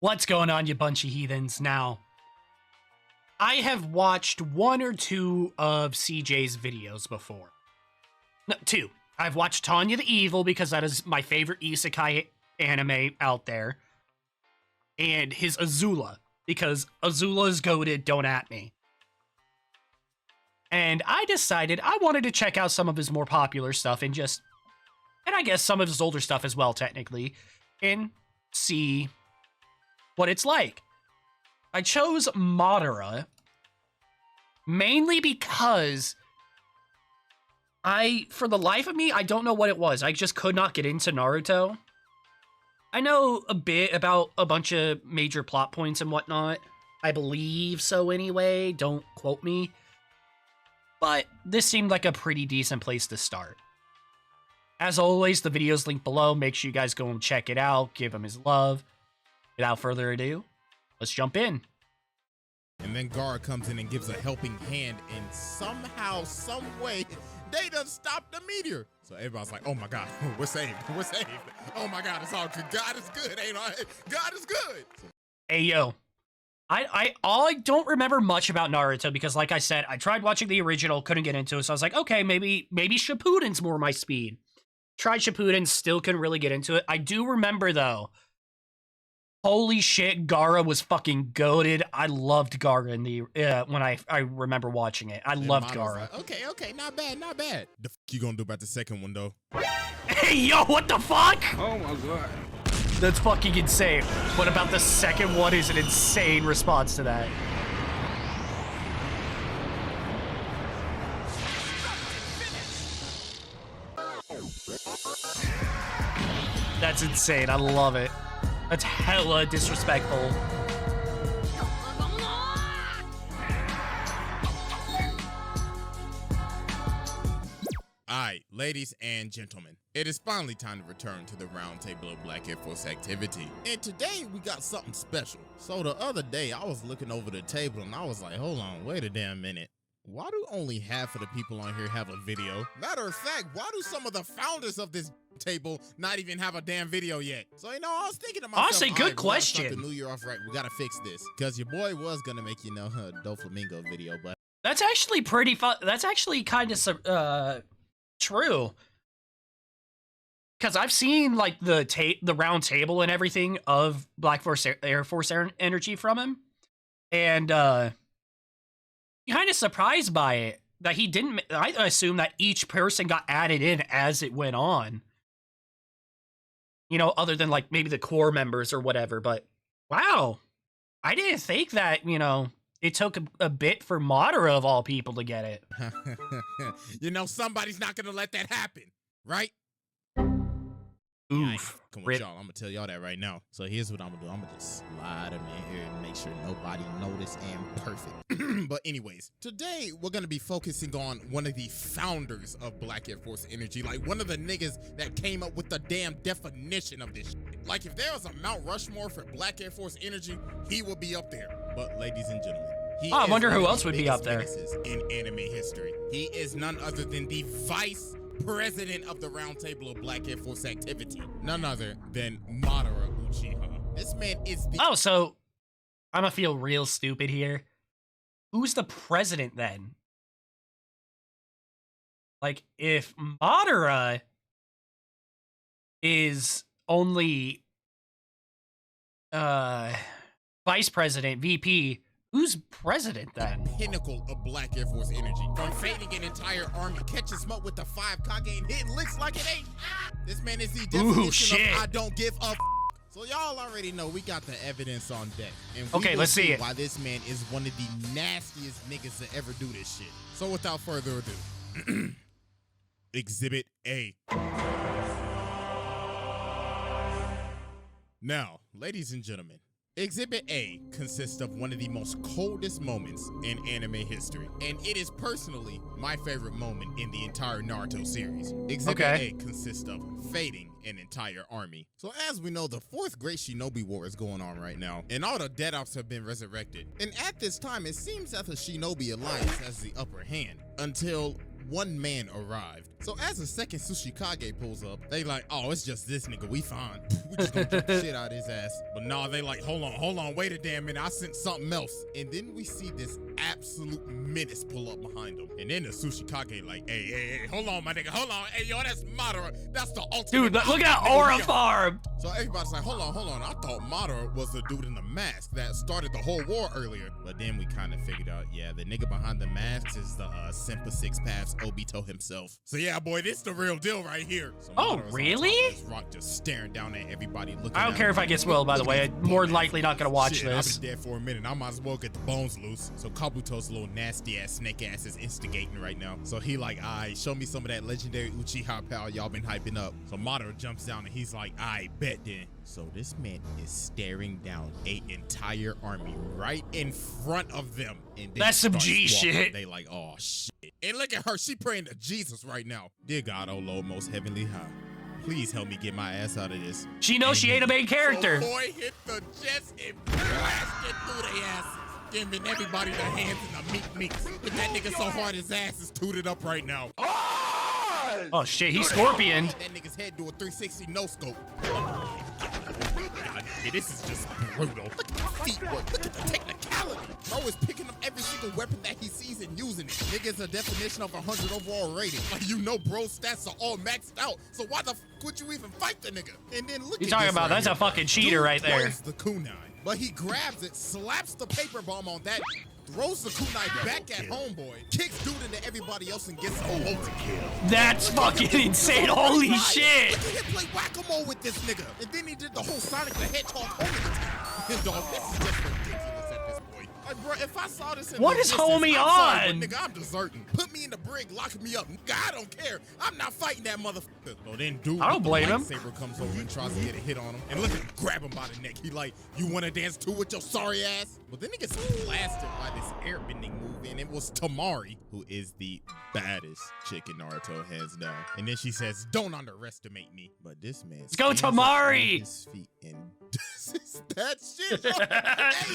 What's going on, you bunch of heathens? Now, I have watched one or two of CJ's videos before. No, two. I've watched Tanya the Evil because that is my favorite isekai anime out there. And his Azula, because Azula is goated, don't at me. And I decided I wanted to check out some of his more popular stuff and I guess some of his older stuff as well, technically, and see what it's like. I chose Madara mainly because for the life of me, I don't know what it was. I just could not get into Naruto. I know a bit about a bunch of major plot points and whatnot. I believe so anyway. Don't quote me. But this seemed like a pretty decent place to start. As always, the video's linked below. Make sure you guys go and check it out. Give him his love. Without further ado, let's jump in. And then Gara comes in and gives a helping hand, and somehow, some way, they done stopped the meteor. So everybody's like, oh my God, we're saved, we're saved. Oh my God, it's all good. God is good, ain't I? God is good. Hey, yo. I don't remember much about Naruto because, like I said, I tried watching the original, couldn't get into it, so I was like, okay, maybe Shippuden's more my speed. Tried Shippuden, still couldn't really get into it. I do remember, though, holy shit, Gara was fucking goated. I loved Gara in the when I remember watching it. I loved Gara. Like, okay, not bad, not bad. The fuck you gonna do about the second one, though? Hey, yo, what the fuck? Oh my God. That's fucking insane. What about the second one is an insane response to that. That's insane. I love it. That's hella disrespectful. Alright, ladies and gentlemen, it is finally time to return to the round table of Black Air Force activity. And today we got something special. So the other day I was looking over the table and I was like, hold on, wait a damn minute. Why do only half of the people on here have a video? Matter of fact, why do some of the founders of this table not even have a damn video yet? So, you know, I was thinking to myself, honestly, good question. The new year off right, we gotta fix this. Because your boy was gonna make, you know, a Doflamingo video, but that's actually pretty fun. That's actually kind of true. Because I've seen like the round table and everything of Black Force Air Force energy from him, and kind of surprised by it that he didn't. I assume that each person got added in as it went on. You know, other than like maybe the core members or whatever. But wow, I didn't think that, you know, it took a bit for Madara of all people to get it. You know, somebody's not gonna let that happen, right? Oof. Come on, y'all. I'm gonna tell y'all that right now. So here's what I'm gonna do. I'm gonna just slide him in here and make sure nobody notice and perfect. But anyways, today we're gonna be focusing on one of the founders of Black Air Force Energy, like one of the niggas that came up with the damn definition of this shit. Like if there was a Mount Rushmore for Black Air Force Energy, he would be up there. But ladies and gentlemen, I wonder who else would be up there in anime history. He is none other than the vice president of the round table of Black Air Force activity, none other than Madara Uchiha. This man is the— Oh, so I'm gonna feel real stupid here. Who's the president then? Like, if Madara is only vice president, VP, who's president then? Pinnacle of Black Air Force energy. From fading an entire army, catching smoke with the 5 Kage and hitting licks like it ain't. This man is the definition of I don't give a f. So y'all already know we got the evidence on deck. And okay, let's see it. Why this man is one of the nastiest niggas to ever do this shit. So without further ado, Exhibit A. Now, ladies and gentlemen, Exhibit A consists of one of the most coldest moments in anime history, and it is personally my favorite moment in the entire Naruto series. Exhibit A consists of fading an entire army. So as we know, the 4th Great Shinobi War is going on right now, and all the Dead Ops have been resurrected. And at this time, it seems that the Shinobi Alliance has the upper hand, until one man arrived. So as the second Tsuchikage pulls up, they like, oh, it's just this nigga, we fine. We just gonna jump the shit out of his ass. But nah, they like, hold on, wait a damn minute, I sent something else. And then we see this absolute menace pull up behind him. And then the Tsuchikage like, hey, hold on, my nigga, hold on. Hey, yo, that's Madara. That's the ultimate. Dude, look at Aura Farm. So everybody's like, hold on. I thought Madara was the dude in the mask that started the whole war earlier. But then we kind of figured out, yeah, the nigga behind the mask is the Simpa Six Paths Obito himself. So yeah, boy, this the real deal right here. So oh, Madara's really? on top of this rock just staring down at everybody looking. I don't care if I get spoiled, by the way. I'm more than likely not gonna watch shit, this. I've been dead for a minute. I might as well get the bones loose. So Kabuto's little nasty ass snake ass is instigating right now. So he like, alright, show me some of that legendary Uchiha power y'all been hyping up. So Madara jumps down and he's like, I bet then. So this man is staring down an entire army right in front of them. And that's some G shit. They like, oh shit. And look at her, she praying to Jesus right now. Dear God, oh Lord, most heavenly high, please help me get my ass out of this. She knows she ain't a main character. So boy hit the chest and blasted through their asses, giving everybody their hands in the meats. But that nigga so hard his ass is tooted up right now. Oh shit, he's Scorpion. That nigga's head do a 360 no scope. God, this is just brutal. Look at the feet work. Look at the technicality. Bro is picking up every single weapon that he sees and using it. Nigga's a definition of 100 overall rating. Like, you know, bro, stats are all maxed out. So why the f would you even fight the nigga? And then look you at talking this about? right That's here. a fucking cheater Dude right there. throws the kunai, but he grabs it, slaps the paper bomb on that, throws the kunai back at homeboy, kicks dude into everybody else and gets a multi-kill. That's fucking insane. Holy shit. Look at him play whack-a-mole with this nigga. And then he did the whole Sonic the Hedgehog homing attack. Dog, this is just ridiculous at this point. Like, bro, if I saw this in what the is distance, homie I'm on? sorry, but nigga, I'm deserting. Put me in the brig, lock me up. Nigga, I don't care. I'm not fighting that motherfucker. So then dude I don't blame him. lightsaber comes over and tries to get a hit on him. And look at him, grab him by the neck. He like, you wanna dance too with your sorry ass? But then he gets blasted by this airbending move, and it was Tamari, who is the baddest chick in Naruto, hands down. And then she says, don't underestimate me. But this man Let's go, Tamari! his feet and does that shit. Hey,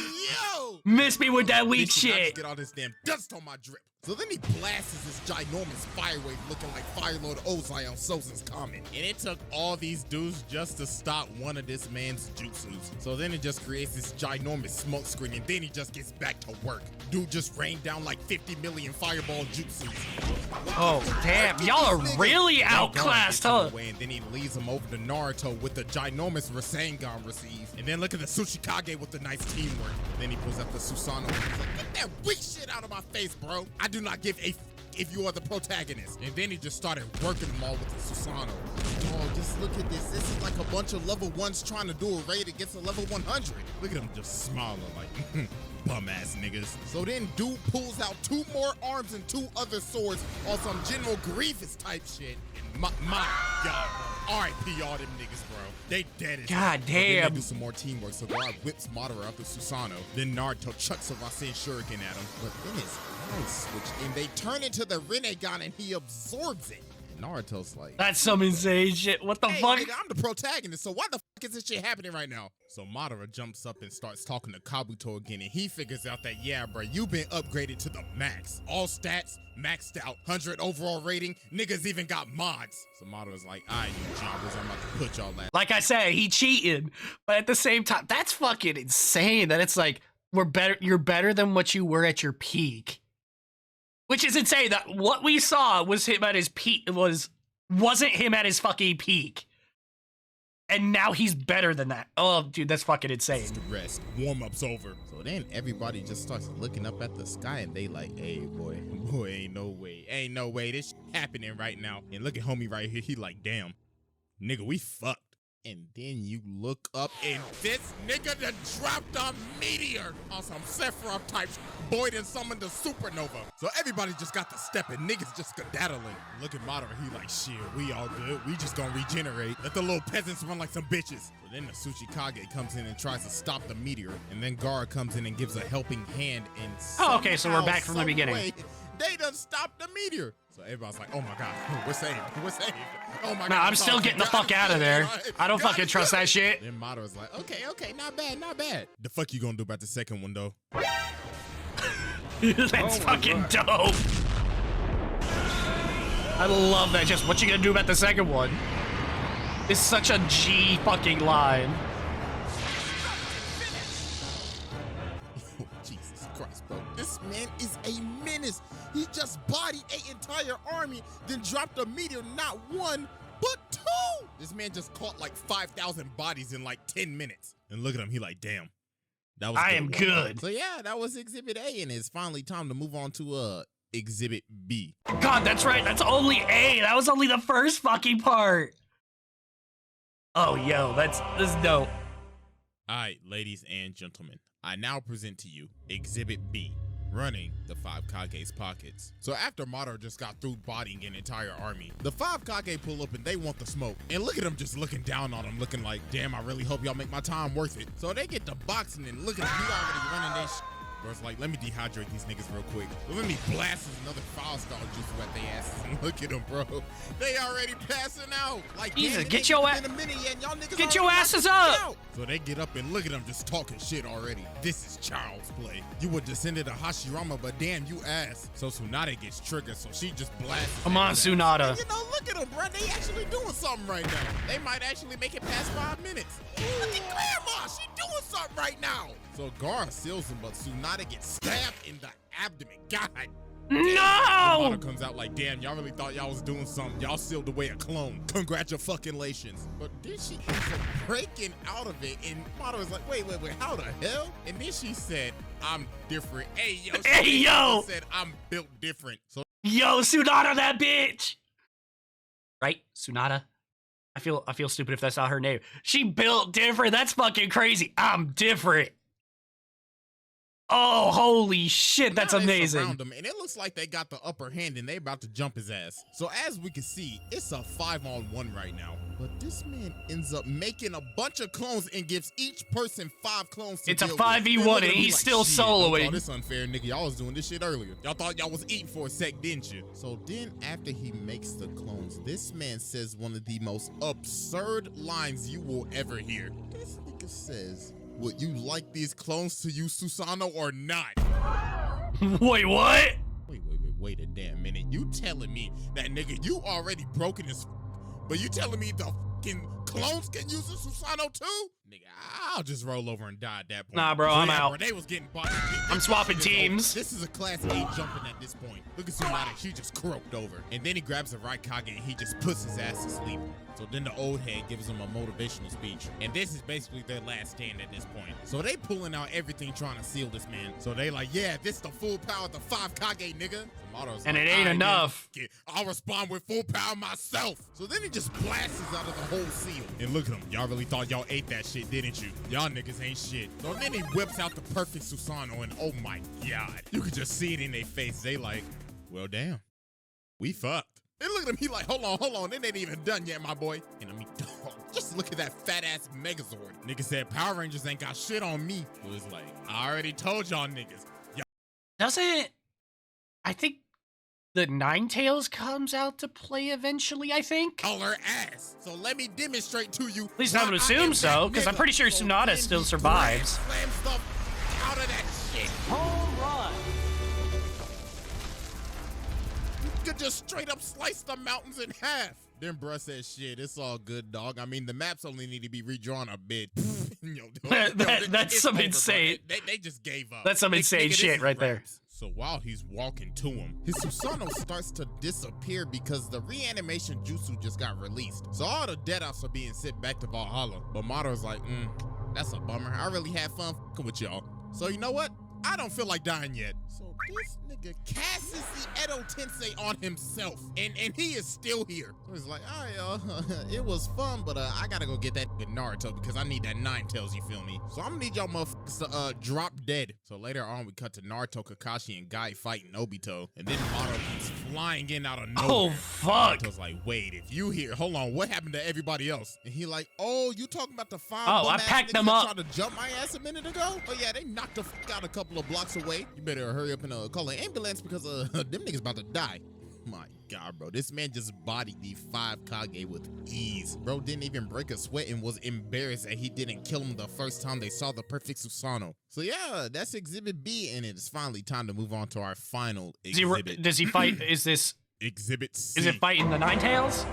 yo! Miss me with that weak Bitch, I just shit. get all this damn dust on my drip. So then he blasts this ginormous fire wave looking like Fire Lord Ozai on Sozin's comment. And it took all these dudes just to stop one of this man's jutsus. So then it just creates this ginormous smoke screen, and then he just gets back to work. Dude just rained down like 50 million fireball jutsus. Oh, damn. Y'all are really outclassed, huh? And then he leads him over to Naruto with the ginormous Rasengan receive. And then look at the Tsuchikage with the nice teamwork. Then he pulls out the Susanoo. He's like, get that weak shit out of my face, bro. I do not give a f if you are the protagonist. And then he just started working them all with the Susanoo. Oh, just look at this. This is like a bunch of level 1s trying to do a raid against a level 100. Look at him just smiling like, bum ass niggas. So then dude pulls out 2 more arms and 2 other swords on some General Grievous type shit. And my God, R.I.P. all them niggas, bro. They dead as God But then damn. they do some more teamwork. So God whips Madara out the Susanoo. Then Naruto chucks a Rasen Shuriken at him. But then his eyes switch and they turn into the Rinnegan and he absorbs it. And Naruto's like, That's some insane shit. What the hey, fuck? nigga, I'm the protagonist, so why the fuck is this shit happening right now? So Madara jumps up and starts talking to Kabuto again, and he figures out that, yeah, bro, you've been upgraded to the max. All stats, maxed out, 100 overall rating, niggas even got mods. So Madara's like, all right, you jobbers, I'm about to put y'all at. Like I said, he cheated. But at the same time, that's fucking insane that it's like, you're better than what you were at your peak. Which is insane that what we saw was him at his peak, wasn't him at his fucking peak. And now he's better than that. Oh, dude, that's fucking insane. The rest, warm-up's over. So then everybody just starts looking up at the sky and they like, hey, boy, ain't no way, this shit happening right now. And look at homie right here, he like, damn, nigga, we fucked. And then you look up and this nigga done dropped a meteor on some Sephiroth type boy done summoned a supernova. So everybody just got to step and niggas just skedaddling. Look at Madara, he like, shit, we all good. We just gonna regenerate. Let the little peasants run like some bitches. So then the Tsuchikage comes in and tries to stop the meteor. And then Gaara comes in and gives a helping hand and Oh, okay, so we're back from the beginning. They done stopped the meteor. So everybody's like, oh my God, we're saved. Oh my God. Nah, I'm still getting the fuck out of there. I don't fucking trust that shit. Then Madara's like, okay, not bad. The fuck you gonna do about the second one though? That's fucking dope. I love that. Just what you gonna do about the second one? It's such a G fucking line. Oh, Jesus Christ, bro. This man is a menace. He just bodied an entire army, then dropped a meteor, not one, but two. This man just caught like 5,000 bodies in like 10 minutes. And look at him, he like, damn. That was I am good. So yeah, that was Exhibit A, and it's finally time to move on to Exhibit B. God, that's right. That's only A. That was only the first fucking part. Oh, yo, this is dope. All right, ladies and gentlemen, I now present to you Exhibit B, running the 5 Kage's pockets. So after Madara just got through bodying an entire army, the 5 Kage pull up and they want the smoke. And look at them just looking down on them, looking like, damn, I really hope y'all make my time worth it. So they get to boxing and look at him, he already running this Bro, it's like, let me dehydrate these niggas real quick. Let me blast another foul skull juice at their asses. And look at them, bro. They already passing out. Like, Jesus, damn, get your ass. Get your asses up. So they get up and look at them just talking shit already. This is child's play. You were descended of Hashirama, but damn, you ass. So Tsunade gets triggered, so she just blasts. Come on, Tsunade. And, you know, look at them, bro. They actually doing something right now. They might actually make it past 5 minutes. Look at Grandma. She doing something right now. So Gara seals him, but Tsunade gets stabbed in the abdomen. God. No! Madara comes out like, damn, y'all really thought y'all was doing something. Y'all sealed away a clone. Congratulations. But then she ends up breaking out of it, and Madara's like, wait, how the hell? And then she said, I'm different. Hey, yo. She said, I'm built different. So, yo, Tsunade, that bitch. Right, Tsunade? I feel stupid if that's not her name. She built different. That's fucking crazy. I'm different. Oh, holy shit, that's amazing. Around them, and it looks like they got the upper hand and they about to jump his ass. So as we can see, it's a 5-on-1 right now. But this man ends up making a bunch of clones and gives each person 5 clones to It's a deal 5v1 with. and he's like, still soloing. Oh, this unfair, nigga. Y'all was doing this shit earlier. Y'all thought y'all was eating for a sec, didn't you? So then after he makes the clones, this man says one of the most absurd lines you will ever hear. This nigga says, would you like these clones to use Susanoo or not? Wait, what? Wait a damn minute. You telling me that, nigga, you already broken his, but you telling me the fucking clones can use a Susanoo too? Nigga, I'll just roll over and die at that point. Nah, bro, I'm out. Bro, they was getting bodied. I'm swapping teams. This is a class A jumping at this point. Look at Tsunade, she just croaked over. And then he grabs the right Kage and he just puts his ass to sleep. So then the old head gives him a motivational speech. And this is basically their last stand at this point. So they pulling out everything trying to seal this man. So they like, yeah, this the full power of the 5 Kage, nigga. And like, it ain't enough. I'll respond with full power myself. So then he just blasts out of the whole seal. And look at him. Y'all really thought y'all ate that shit, didn't you? Y'all niggas ain't shit. So then he whips out the perfect Susanoo, and oh my God. You could just see it in their face. They like, well, damn. We fucked. And look at him, he like, hold on, it ain't even done yet, my boy. And I mean, dog, just look at that fat ass Megazord. Nigga said Power Rangers ain't got shit on me. It was like, I already told y'all niggas. Doesn't, I think the Ninetales comes out to play eventually, I think? Color ass. So let me demonstrate to you. At least I would assume so, because I'm pretty sure Tsunade still survives. Slam stuff out of that shit. Home run. Could just straight up slice the mountains in half. Then bruh said, shit, it's all good, dog. I mean, the maps only need to be redrawn a bit. That's some insane. They just gave up. That's some insane shit right there. So while he's walking to him, his Susanoo starts to disappear because the reanimation jutsu just got released. So all the deadouts are being sent back to Valhalla. But Madara's like, that's a bummer. I really had fun f***ing with y'all. So you know what? I don't feel like dying yet. So this nigga casts the Edo Tensei on himself, and he is still here. So he's like, all right, y'all, it was fun, but I gotta go get that Naruto because I need that Ninetales, you feel me? So I'm gonna need y'all motherfuckers to drop dead. So later on, we cut to Naruto, Kakashi, and Guy fighting Obito, and then Madara comes flying in out of nowhere. Oh, fuck. Naruto's like, wait, if you here, hold on, what happened to everybody else? And he like, oh, you talking about the 5 Oh, I packed them up. Tried to jump my ass a minute ago? Oh yeah, they knocked the fuck out a couple of blocks away. You better hurry up and call an ambulance because them niggas about to die. My God, bro, this man just bodied the 5 Kage with ease. Bro didn't even break a sweat and was embarrassed that he didn't kill him the first time they saw the perfect Susanoo. So yeah, that's Exhibit B, and it's finally time to move on to our final exhibit. Does he fight? Is this Exhibit C. Is it fighting the Nine Tails?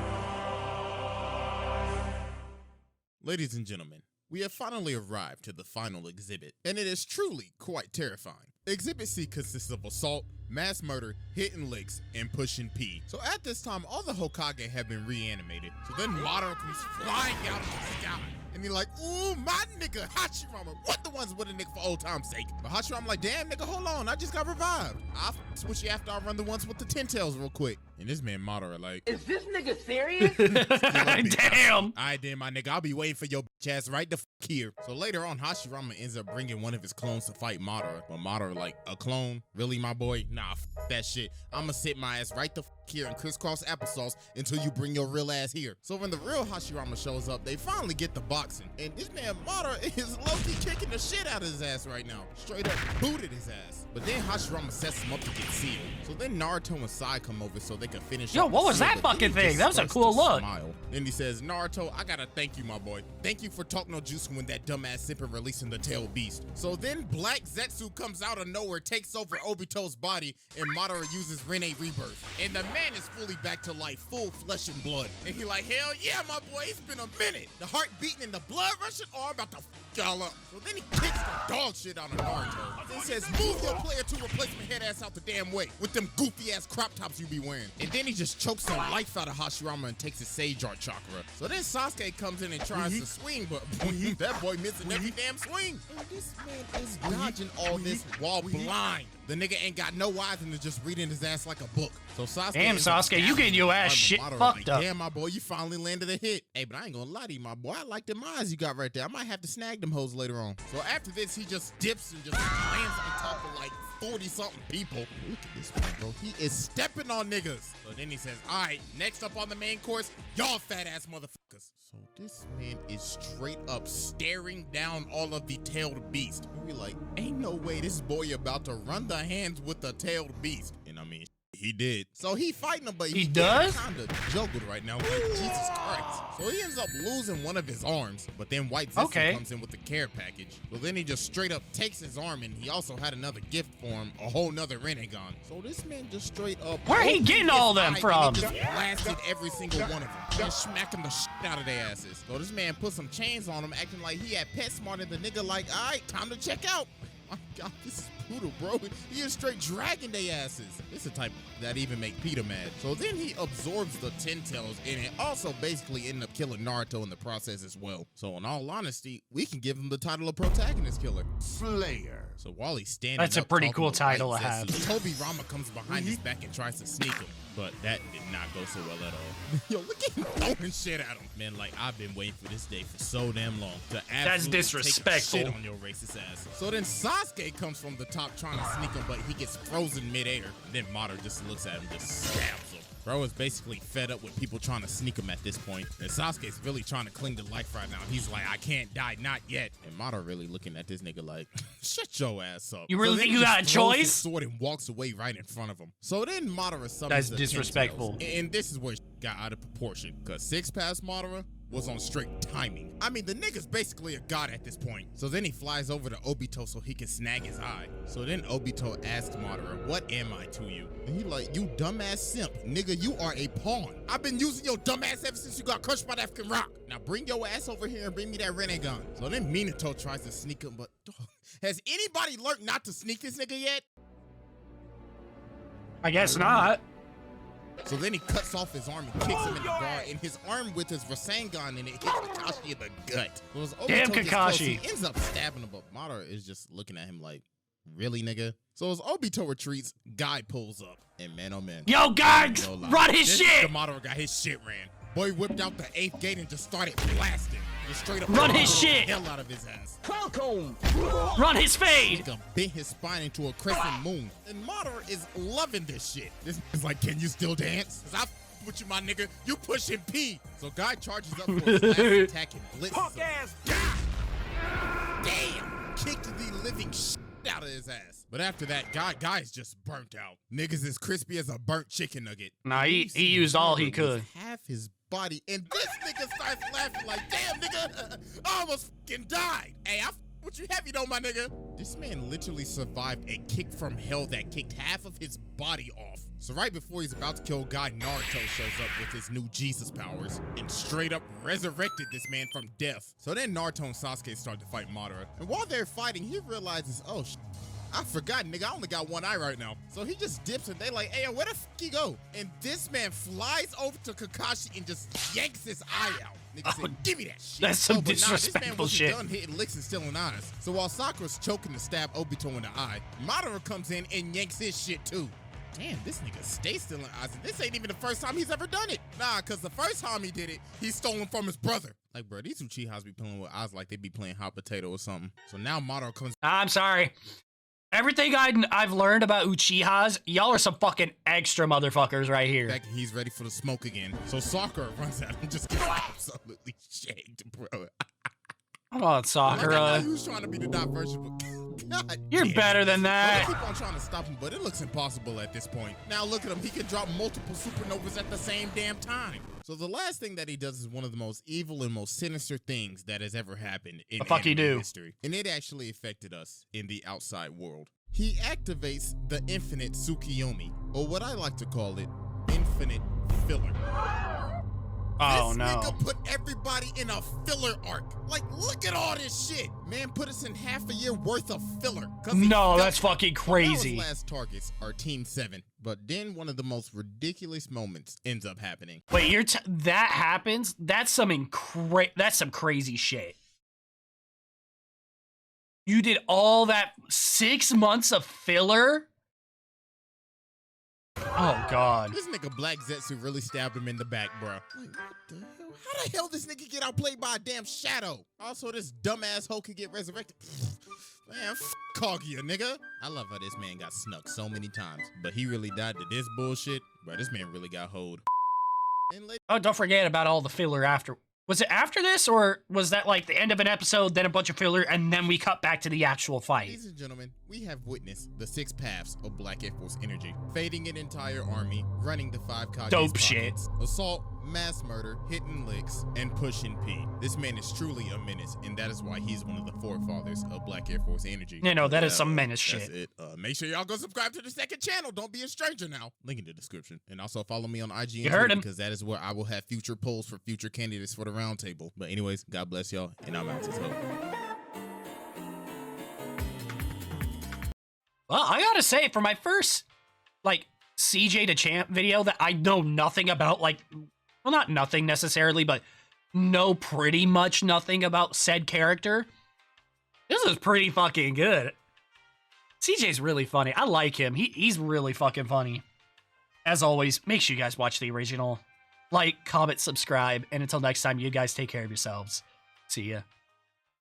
Ladies and gentlemen, we have finally arrived to the final exhibit, and it is truly quite terrifying. Exhibit C consists of assault, mass murder, hitting licks, and pushing P. So at this time, all the Hokage have been reanimated. So then Madara comes flying out of the sky. And he like, ooh, my nigga Hashirama, what the ones with a nigga for old time's sake? But Hashirama like, damn nigga, hold on, I just got revived. I'll switch you after I run the ones with the 10 tails real quick. And this man Madara like, is this nigga serious? Damn. Alright then, my nigga, I'll be waiting for your bitch ass right the fuck here. So later on, Hashirama ends up bringing one of his clones to fight Madara. But Madara like, a clone? Really, my boy? Nah, f that shit. I'ma sit my ass right the fuck here and crisscross applesauce until you bring your real ass here. So when the real Hashirama shows up, they finally get the boxing. And this man Madara is low-key kicking the shit out of his ass right now. Straight up booted his ass. But then Hashirama sets him up to get sealed. So then Naruto and Sai come over so they can finish Yo, up what the was seal, that but fucking then he thing? That was a just cool starts to look. smile. Then he says, Naruto, I gotta thank you, my boy. Thank you for talking no jutsu when that dumbass Simper releasing the tail beast. So then Black Zetsu comes out of nowhere, takes over Obito's body, and Madara uses Rene Rebirth. And the man is fully back to life, full flesh and blood. And he like, hell yeah, my boy, it's been a minute. The heart beating and the blood rushing, oh, I'm about to f y'all up. So then he kicks the dog shit out of Naruto. Then says, move your player to replacement head ass out the damn way with them goofy ass crop tops you be wearing. And then he just chokes the life out of Hashirama and takes his Sage Art chakra. So then Sasuke comes in and tries to swing, but that boy missing every damn swing. And this man is dodging all this while blind. The nigga ain't got no eyes and is just reading his ass like a book. So Sasuke, Damn, Sasuke, you getting your ass shit Madara fucked up. Damn, my boy, you finally landed a hit. Hey, but I ain't gonna lie to you, my boy. I like them eyes you got right there. I might have to snag them hoes later on. So after this, he just dips and just lands on top of like 40-something people. Look at this man, bro. He is stepping on niggas. So then he says, all right, next up on the main course, y'all fat-ass motherfuckers. So this man is straight up staring down all of the tailed beast. And we like, ain't no way this boy about to run the hands with the tailed beast. And I mean, he did. So he fighting him, but he does? Kind of juggled right now. Like, Jesus Christ. So he ends up losing one of his arms, but then White Zetsu comes in with the care package. So then he just straight up takes his arm, and he also had another gift for him, a whole nother Rinnegan. So this man just straight up. Where he getting all them from? He just blasted every single one of them and smacking the shit out of their asses. So this man put some chains on him, acting like he had pet smarted the nigga like, all right, time to check out. My God, this is brutal, bro. He is straight dragging their asses. This is the type that even make Peter mad. So then he absorbs the 10 tails, and it also basically ended up killing Naruto in the process as well. So in all honesty, we can give him the title of protagonist killer. Slayer. So while he's standing That's a up pretty talking cool to title White to have. Zetsu, Toby Rama comes behind his back and tries to sneak him. But that did not go so well at all. Yo, look at him throwing shit at him. Man, like, I've been waiting for this day for so damn long. To That's disrespectful. Take a shit on your racist ass. So then Sasuke comes from the top trying to sneak him, but he gets frozen midair. And then Madara just looks at him, just stabs him. Bro is basically fed up with people trying to sneak him at this point. And Sasuke's really trying to cling to life right now. He's like, I can't die, not yet. And Madara really looking at this nigga like, shut your ass up. You really so think you got a choice? His sword and walks away right in front of him. So then Madara summons That's the disrespectful. 10 tails. And this is where it got out of proportion. Because 6 past Madara was on straight timing. I mean, the nigga's basically a god at this point. So then he flies over to Obito so he can snag his eye. So then Obito asks Madara, what am I to you? And he like, you dumbass simp. Nigga, you are a pawn. I've been using your dumbass ever since you got crushed by that African rock. Now bring your ass over here and bring me that Rinnegan. So then Minato tries to sneak him, but dog, has anybody learned not to sneak this nigga yet? I guess not. So then he cuts off his arm and kicks him in the guard, and his arm with his Rasengan and it hits Kakashi in the gut. So as Obito Damn, gets close, Kakashi. he ends up stabbing him, but Madara is just looking at him like, really, nigga? So as Obito retreats, Guy pulls up, and man, oh man. Yo, guys, No lie. run his This shit! nigga Madara got his shit ran. Boy whipped out the 8th gate and just started blasting. Just straight up Run his the shit! hell out of his ass. Falcon. Run his fade! Nigga bent his spine into a crescent moon. And Madara is loving this shit. This is like, can you still dance? Cause I with you, my nigga. You pushing P. So Guy charges up for his last attack and blitzes Punk him. ass. Damn! Kicked the living shit out of his ass. But after that, Guy's just burnt out. Niggas as crispy as a burnt chicken nugget. Nah, he used all he could. Half his body, and this nigga starts laughing like, damn, nigga, I almost fucking died. Hey, I with you heavy though, my nigga. This man literally survived a kick from hell that kicked half of his body off. So right before he's about to kill God, Naruto shows up with his new Jesus powers and straight up resurrected this man from death. So then Naruto and Sasuke start to fight Madara. And while they're fighting, he realizes, oh, I forgot, nigga, I only got one eye right now. So he just dips and they like, hey, where the f he go? And this man flies over to Kakashi and just yanks his eye out. Nigga said, give me that shit. That's some but disrespectful this man shit. wasn't done hitting licks and stealing eyes. So while Sakura's choking to stab Obito in the eye, Madara comes in and yanks his shit too. Damn, this nigga stays stealing eyes, and this ain't even the first time he's ever done it. Nah, cause the first time he did it, he stole them from his brother. Like, bro, these Uchihas be playing with eyes like they be playing hot potato or something. So now Madara comes. I'm sorry. Everything I've learned about Uchihas, y'all are some fucking extra motherfuckers right here. back and he's ready for the smoke again. So Sakura runs at him and just gets absolutely shanked, bro. Come on, Like, I know Sakura. he was trying to be the dot version, but God You're damn. better than Well, that. they keep on trying to stop him, but it looks impossible at this point. Now look at him. He can drop multiple supernovas at the same damn time. So the last thing that he does is one of the most evil and most sinister things that has ever happened in The fuck he anime do? history. And it actually affected us in the outside world. He activates the infinite Tsukiyomi, or what I like to call it, infinite filler. Oh This no. nigga put everybody in a filler arc. Like, look at all this shit. Man put us in half a year worth of filler. No, that's fucking crazy. Now his last targets are Team 7. But then one of the most ridiculous moments ends up happening. Wait, that happens? That's some crazy shit. You did all that 6 months of filler? Oh god. This nigga Black Zetsu really stabbed him in the back, bro. Like, what the hell? How the hell this nigga get outplayed by a damn shadow? Also, this dumbass hoe could get resurrected. Man, f Kaguya, nigga. I love how this man got snuck so many times, but he really died to this bullshit. Bro, this man really got hoed. And Oh, don't forget about all the filler after. Was it after this, or was that like the end of an episode, then a bunch of filler, and then we cut back to the actual fight? ladies and gentlemen, we have witnessed the 6 paths of Black Air Force energy. Fading an entire army, running the 5 Kage's Dope shit. pockets, assault, mass murder, hitting licks, and pushing P. This man is truly a menace, and that is why he's one of the forefathers of Black Air Force energy. You know, that is some menace That's shit. it. Make sure y'all go subscribe to the second channel. Don't be a stranger now. Link in the description. And also follow me on IG and You Twitter heard him. because that is where I will have future polls for future candidates for the round table. But anyways, God bless y'all, and I'm out to hope. Well, I gotta say, for my first, like, CJ to Champ video that I know nothing about, like, well, not nothing necessarily, but know pretty much nothing about said character, this is pretty fucking good. CJ's really funny. I like him. He's really fucking funny. As always, make sure you guys watch the original. Like, comment, subscribe, and until next time, you guys take care of yourselves. See ya.